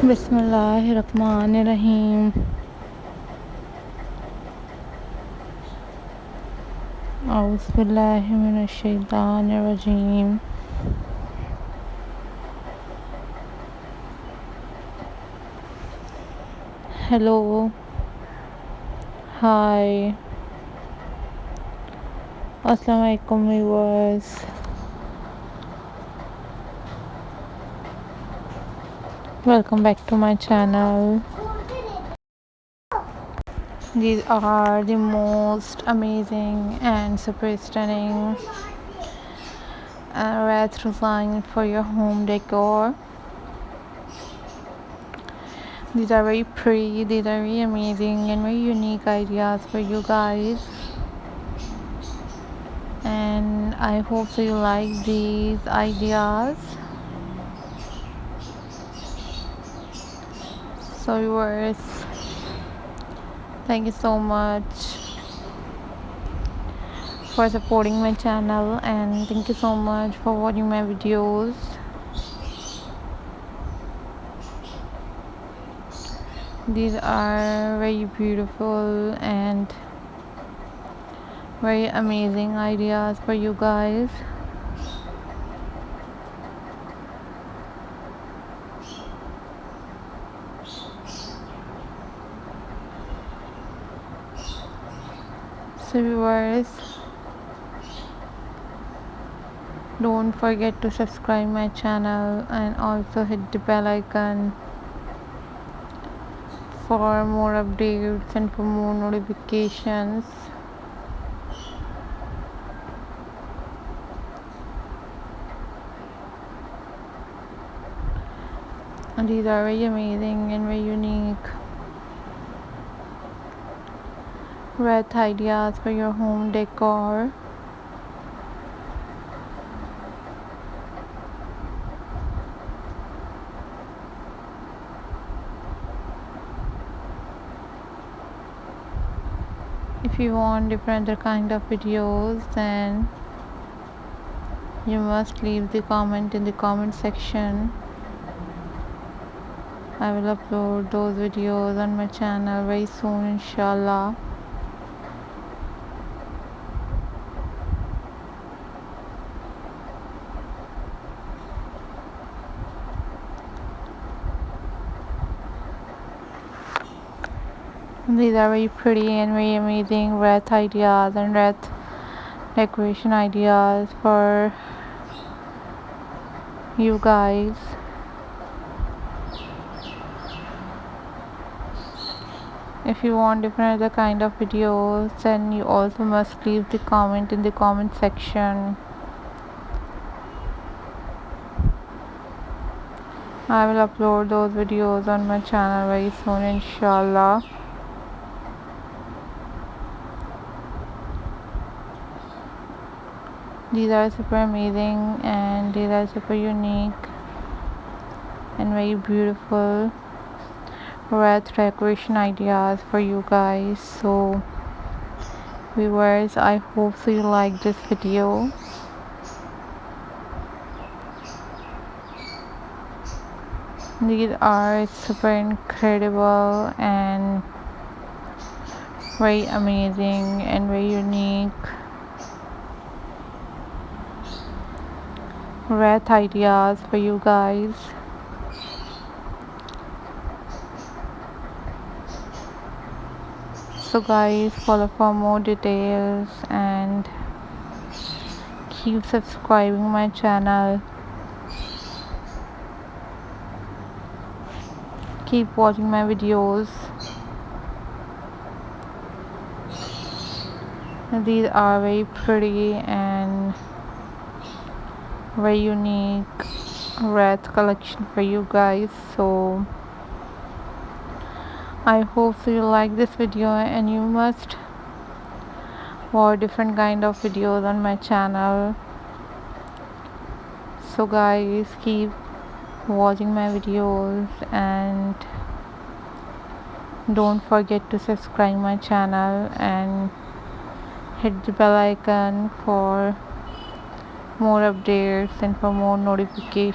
बिस्मिल्लाहिर्रहमानिर्रहीम। औज़ुबिल्लाहि मिनश्शैतानिर्रजीम। हेलो, हाय, अस्सलाम वालेकुम viewers. Welcome back to my channel. These are the most amazing and super stunning Wreath design for your home decor. These are very pretty, these are very amazing and very unique ideas for you guys. And I hope so you like these ideas. So viewers, thank you so much for supporting my channel, and thank you so much for watching my videos. These are very beautiful and very amazing ideas for you guys. So viewers, don't forget to subscribe my channel and also hit the bell icon for more updates and for more notifications. And these are very amazing and very unique Wreath ideas for your home decor. If you want different other kind of videos, then you must leave the comment in the comment section. I will upload those videos on my channel very soon, inshallah. These are very pretty and very amazing Wreath ideas and Wreath decoration ideas for you guys. If you want different other kind of videos, then you also must leave the comment in the comment section. I will upload those videos on my channel very soon, inshallah. These are super amazing and these are super unique and very beautiful Wreath decoration ideas for you guys. So viewers, I hope so you like this video. These are super incredible and very amazing and very unique Wreath ideas for you guys. So guys, follow for more details and keep subscribing my channel. Keep watching my videos. These are very pretty and very unique Wreath collection for you guys. So I hope so you like this video, and you must watch different kind of videos on my channel. So guys, keep watching my videos and don't forget to subscribe my channel and hit the bell icon for more updates and for more notifications.